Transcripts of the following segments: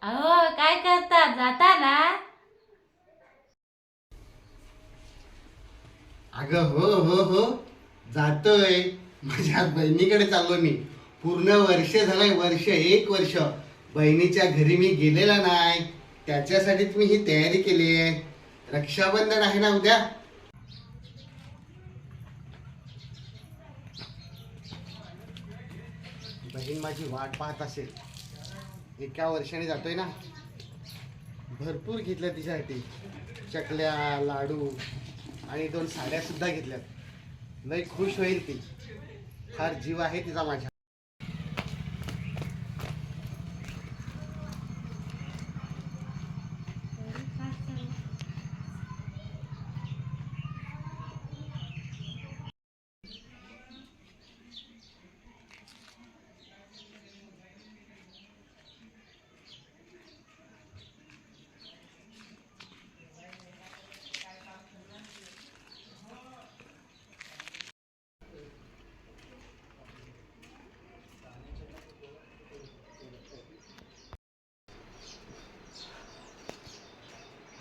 अहो काय करता जाता ना. अगं हो हो हो, जातोय. माझ्या बहिणीकडे चाललो मी. पूर्ण वर्ष झालंय, वर्ष, 1 वर्ष बहिणीच्या घरी मी गेलेला नाही. त्याच्यासाठीच मी ही तयारी केली आहे. रक्षाबंधन आहे ना उद्या. बहीण माझी वाट पाहत असेल. 1 वर्षाने जातोय ना. भरपूर घेतल्या तिच्यासाठी, चकल्या, लाडू आणि 2 साड्या सुद्धा घेतल्यात. लय खुश होईल ती. फार जीव आहे तिचा माझ्या.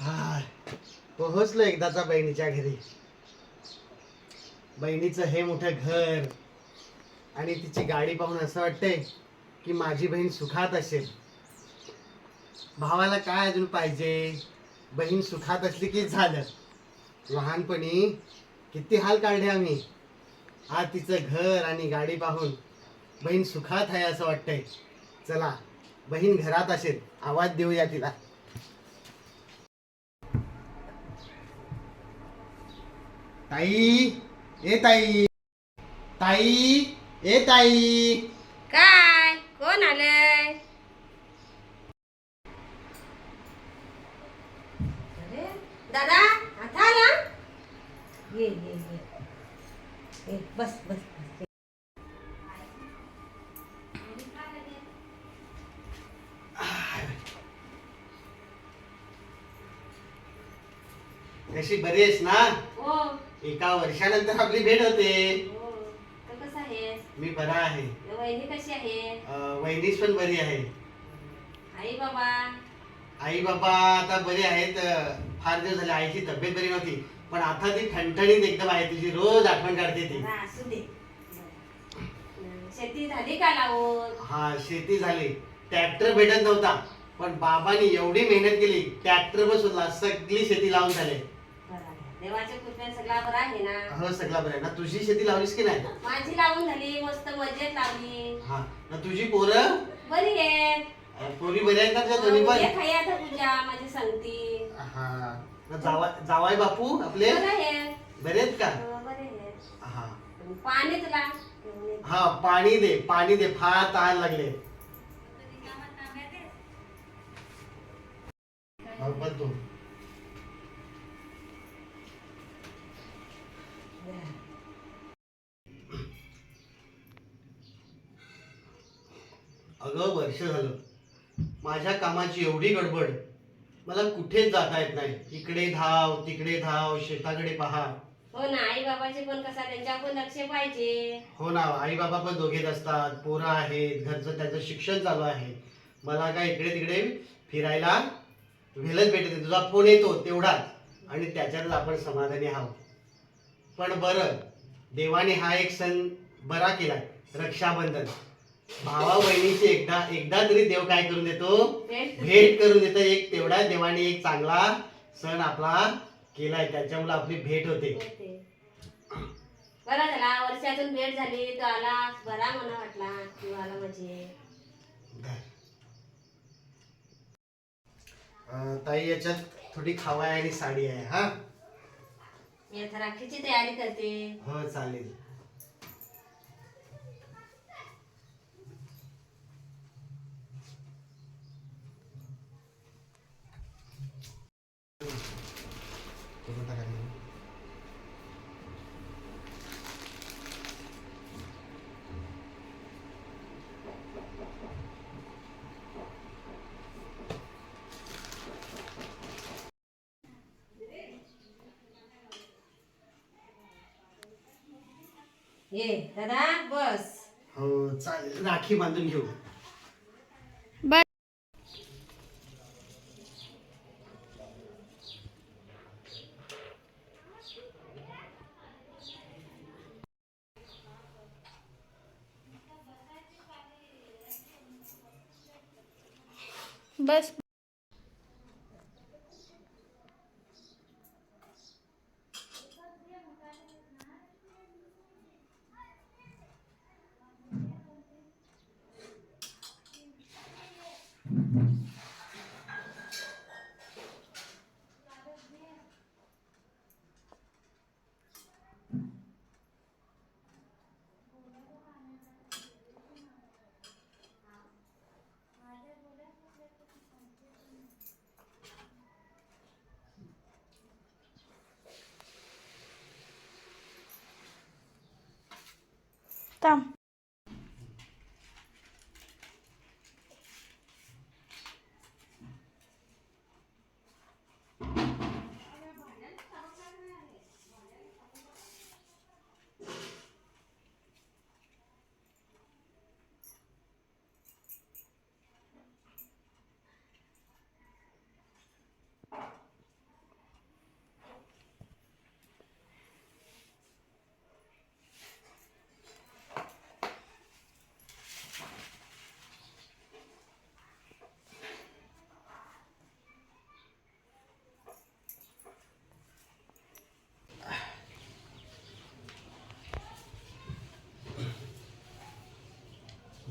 हा, पोहोचलो एकदाचा बहिणीच्या घरी. बहिणीचं हे मोठं घर आणि तिची गाडी पाहून असं वाटतंय की माझी बहीण सुखात असेल. भावाला काय अजून पाहिजे? बहीण सुखात असली की झालं. लहानपणी किती हाल काढले आम्ही. आज तिचं घर आणि गाडी पाहून बहीण सुखात आहे असं वाटतंय. चला, बहीण घरात असेल, आवाज देऊया तिला. ताई, ए ताई, ताई, ए ताई. काय कोण आलंय? अरे दादा, आता आला? ये ये ये ये, बस बस बस. कशी बरी आहेस ना? हो 1 वर्षानंतर आपली भेट होते. हो, तर कसं आहेस? मी बरा आहे. वहिनी कशी आहे? वहिनीच पण बरी आहे. आई बाबा? आई बाबा आता बरे आहेत. फार दिवस झाले आईची तब्येत बरी नव्हती, पण आता ती ठणठणीत एकदम आहे. तुझी रोज आठवण काढते ती. जरा असू दे. शेती झाली का लावून? हा, शेती झाली. ट्रॅक्टर भेटत नव्हता, पण बाबांनी एवढी मेहनत केली, ट्रॅक्टर बसवला, सगळी शेती लावून झाली. बरं आहे. देवाच्या कृपेने सगळा बरा आहे ना? हो, सगळं बरं आहे ना. तुझी शेती लावलीस की नाही? माझी लावून झाली, मस्त मजेत लावली. हा ना. तुझी पोरं बरी आहे. पोरी बरी आहेत ना तुझ्या दोन्ही पण? ये खाई आता पूजा माझी सांगती. हा ना. जावाय बापू आपले बरं आहे. बरे आहेत का? बरे आहे. हा पाणी तुला हा, पाणी दे, पाणी दे. फार तहान लागले. हा, बघ तू. अगं, वर्ष झालं माझ्या कामाची एवढी गडबड, मला कुठेच जाता येत नाही. इकडे धाव, तिकडे धाव, शेताकडे पहा. हो ना, आई बाबाचे पण कसा त्यांच्यावर पण लक्ष पाहिजे. हो ना, आई बाबा पण दोघेच असतात, पोरं आहेत, घरचं त्यांचं शिक्षण चालू आहे. मला काय इकडे तिकडे फिरायला वेळच भेटत नाही. तुझा फोन येतो तेवढाच, आणि त्याच्यातच आपण समाधानी आहोत. पण बरं, देवाने हा एक सण बरा केलाय, रक्षाबंधन. भावा बहिणीची एकदा एकदा तरी देव काय करून देतो? भेट करून देतो. एक तेवढा देवाने एक चांगला सण आपला केलाय, त्याच्यामुळे आपली भेट होते. बरा झाला, वर्षातून भेट झाली. तू आला, बरा मना वाटला. तू आला म्हणजे. ताई, याच्यात थोडी खवाय आणि साडी आहे. हा, मी आता राखीची तयारी करते. हो, चालेल. ये दादा, बस. हो, चालेल. राखी बांधून घेऊ. बस. थांब.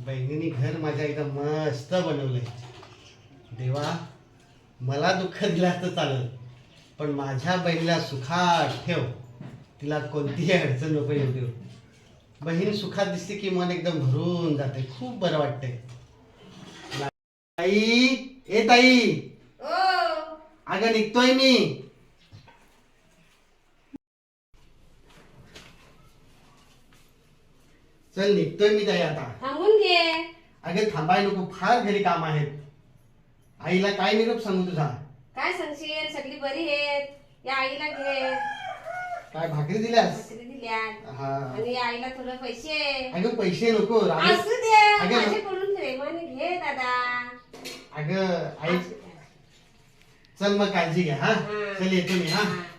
बहिणीने घर माझ्या एकदम मस्त बनवलंय. देवा, मला दुःख दिलं असतं चालेल, पण माझ्या बहिणीला सुखात ठेव. तिला कोणतीही अडचण नको येऊ देऊ. बहीण सुखात दिसते की मन एकदम भरून जाते, खूप बरं वाटतंय. ताई, ए ताई, ओ अगं निघतोय मी. चल निघतोय मी ताई आता. थांबून घे. अगं थांबाय नको, फार घरी काम आहेत. आईला काय निरोप सांगू तुझा? काय सांगशील? सगळी बरी आहेत. या आईला घे. काय भाकरी दिल्यास? भाकरी दिल्यात. हा. आणि या आईला थोडं पैसे. अगं पैसे नको राहू. असू दे. अगं माझ्याकडून प्रेमाने घे दादा. अगं आई, चल मग काळजी घ्या. हा, हा. चल येतो मी. हा. हा.